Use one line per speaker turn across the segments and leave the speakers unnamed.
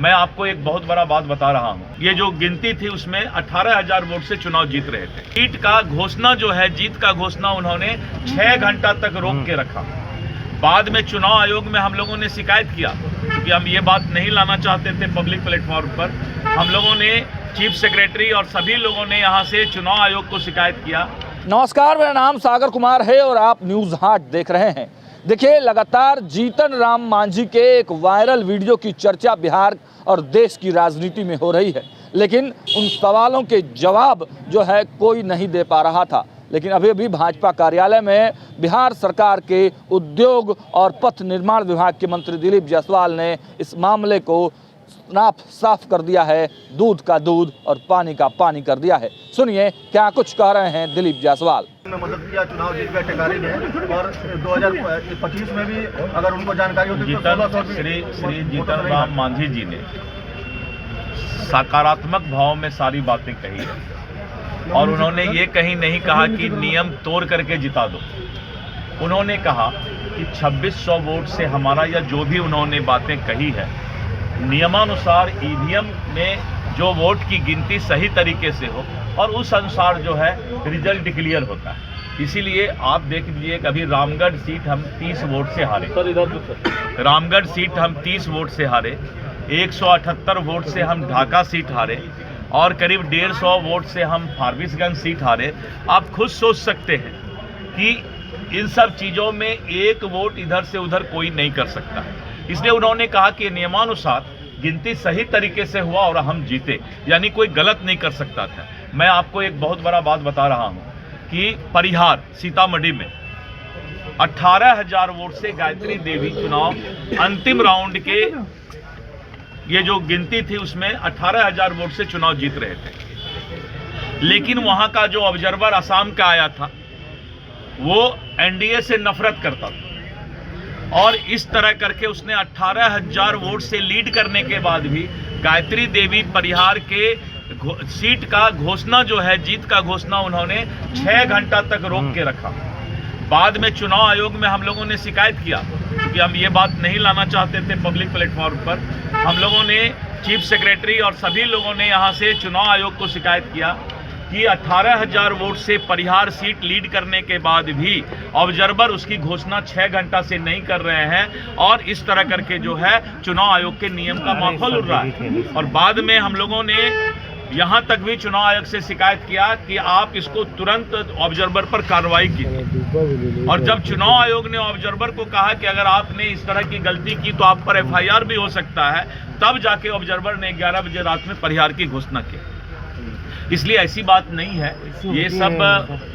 मैं आपको एक बहुत बड़ा बात बता रहा हूँ। ये जो गिनती थी उसमें 18,000 वोट से चुनाव जीत रहे थे। जीत का घोषणा जो है, जीत का घोषणा उन्होंने 6 घंटा तक रोक के रखा। बाद में चुनाव आयोग में हम लोगों ने शिकायत किया, क्योंकि हम ये बात नहीं लाना चाहते थे पब्लिक प्लेटफॉर्म पर। हम लोगों ने चीफ सेक्रेटरी और सभी लोगों ने यहाँ से चुनाव आयोग को शिकायत किया।
नमस्कार, मेरा नाम सागर कुमार है और आप न्यूज़ हाट देख रहे हैं। देखिए, लगातार जीतन राम मांझी के एक वायरल वीडियो की चर्चा बिहार और देश की राजनीति में हो रही है, लेकिन उन सवालों के जवाब जो है कोई नहीं दे पा रहा था। लेकिन अभी अभी भाजपा कार्यालय में बिहार सरकार के उद्योग और पथ निर्माण विभाग के मंत्री दिलीप जायसवाल ने इस मामले को साफ कर दिया है, दूध का दूध और पानी का पानी कर दिया है। सुनिए क्या कुछ कह रहे हैं दिलीप जायसवाल।
में मदद किया, चुनाव जीत गए टेकारी में, और 2025 में भी अगर उनको जानकारी होती तो
श्री जीतन राम मांझी जी ने सकारात्मक भाव में सारी बातें कही है और उन्होंने ये कहीं नहीं कहा कि नियम तोड़ करके जिता दो। उन्होंने कहा कि 2600 वोट से हमारा, या जो भी उन्होंने बातें कही है, नियमानुसार ईवीएम में जो वोट की गिनती सही तरीके से हो और उस अनुसार जो है रिजल्ट डिक्लेयर होता है। इसीलिए आप देख लीजिए, कभी रामगढ़ सीट हम 30 वोट से हारे, रामगढ़ सीट हम 30 वोट से हारे, 178 वोट से हम ढाका सीट हारे और करीब 150 वोट से हम फारबिसगंज सीट हारे। आप खुद सोच सकते हैं कि इन सब चीज़ों में एक वोट इधर से उधर कोई नहीं कर सकता है। इसलिए उन्होंने कहा कि नियमानुसार गिनती सही तरीके से हुआ और हम जीते, यानी कोई गलत नहीं कर सकता था। मैं आपको एक बहुत बड़ा बात बता रहा हूं कि परिहार सीतामढ़ी में 18,000 वोट से गायत्री देवी चुनाव अंतिम राउंड के, ये जो गिनती थी उसमें 18,000 वोट से चुनाव जीत रहे थे। लेकिन वहां का जो ऑब्जर्वर असम का आया था वो एनडीए से नफरत करता था और इस तरह करके उसने 18,000 वोट से लीड करने के बाद भी गायत्री देवी परिहार के सीट का घोषणा जो है, जीत का घोषणा उन्होंने 6 घंटा तक रोक के रखा। बाद में चुनाव आयोग में हम लोगों ने शिकायत किया, क्योंकि हम ये बात नहीं लाना चाहते थे पब्लिक प्लेटफॉर्म पर। हम लोगों ने चीफ सेक्रेटरी और सभी लोगों ने यहाँ से चुनाव आयोग को शिकायत किया कि 18,000 वोट से परिहार सीट लीड करने के बाद भी ऑब्जर्वर उसकी घोषणा 6 घंटा से नहीं कर रहे हैं और इस तरह करके जो है चुनाव आयोग के नियम का माखौल उड़ रहा है। और बाद में हम लोगों ने यहाँ तक भी चुनाव आयोग से शिकायत किया कि आप इसको तुरंत ऑब्जर्वर पर कार्रवाई कीजिए। और जब चुनाव आयोग ने ऑब्जर्वर को कहा कि अगर आपने इस तरह की गलती की तो आप पर एफआईआर भी हो सकता है, तब जाके ऑब्जर्वर ने 11 बजे रात में परिहार की घोषणा की। इसलिए ऐसी बात नहीं है, ये सब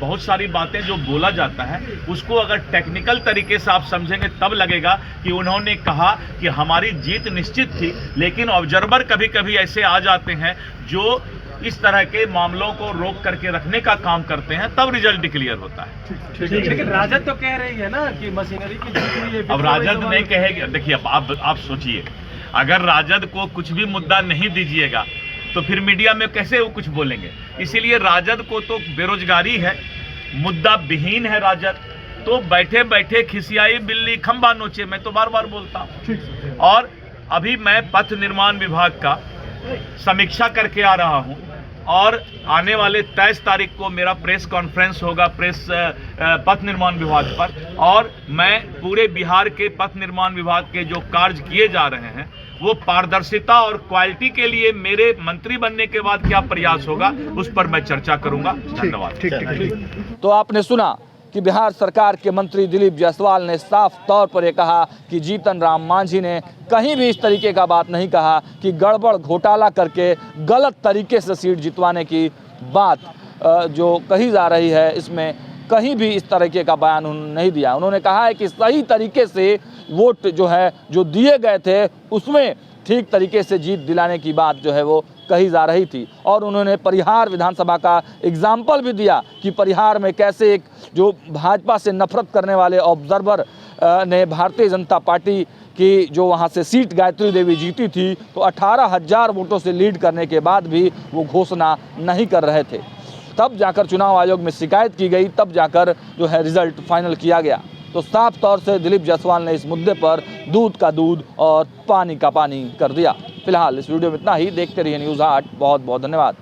बहुत सारी बातें जो बोला जाता है उसको अगर टेक्निकल तरीके से आप समझेंगे तब लगेगा कि उन्होंने कहा कि हमारी जीत निश्चित थी। लेकिन ऑब्जर्वर कभी कभी ऐसे आ जाते हैं जो इस तरह के मामलों को रोक करके रखने का काम करते हैं, तब रिजल्ट डिक्लेयर होता है।
लेकिन राजद तो कह रही है ना कि मशीनरी की जीत हुई है।
अब राजद नहीं कहेगी। देखिए, आप सोचिए, अगर राजद को कुछ भी मुद्दा नहीं दीजिएगा तो फिर मीडिया में कैसे वो कुछ बोलेंगे। इसीलिए राजद को तो बेरोजगारी है, मुद्दा विहीन है राजद, तो बैठे बैठे खिसियाई बिल्ली खंबा नोचे, मैं तो बार बार बोलता हूँ। और अभी मैं पथ निर्माण विभाग का समीक्षा करके आ रहा हूँ और आने वाले 23 तारीख को मेरा प्रेस कॉन्फ्रेंस होगा पथ निर्माण विभाग पर, और मैं पूरे बिहार के पथ निर्माण विभाग के जो कार्य किए जा रहे हैं वो पारदर्शिता और क्वालिटी के लिए मेरे मंत्री बनने के बाद क्या प्रयास होगा उस पर मैं चर्चा करूंगा। धन्यवाद।
तो आपने सुना कि बिहार सरकार के मंत्री दिलीप जायसवाल ने साफ तौर पर यह कहा कि जीतन राम मांझी ने कहीं भी इस तरीके का बात नहीं कहा कि गड़बड़ घोटाला करके गलत तरीके से सीट जितवाने की बात जो कही जा रही है, इसमें कहीं भी इस तरीके का बयान उन्होंने नहीं दिया। उन्होंने कहा है कि सही तरीके से वोट जो है जो दिए गए थे उसमें ठीक तरीके से जीत दिलाने की बात जो है वो कही जा रही थी। और उन्होंने परिहार विधानसभा का एग्जाम्पल भी दिया कि परिहार में कैसे एक जो भाजपा से नफरत करने वाले ऑब्जर्वर ने भारतीय जनता पार्टी की जो वहाँ से सीट गायत्री देवी जीती थी तो 18,000 वोटों से लीड करने के बाद भी वो घोषणा नहीं कर रहे थे। तब जाकर चुनाव आयोग में शिकायत की गई, तब जाकर जो है रिजल्ट फाइनल किया गया। तो साफ तौर से दिलीप जायसवाल ने इस मुद्दे पर दूध का दूध और पानी का पानी कर दिया। फिलहाल इस वीडियो में इतना ही। देखते रहिए न्यूज़ 8। बहुत बहुत धन्यवाद।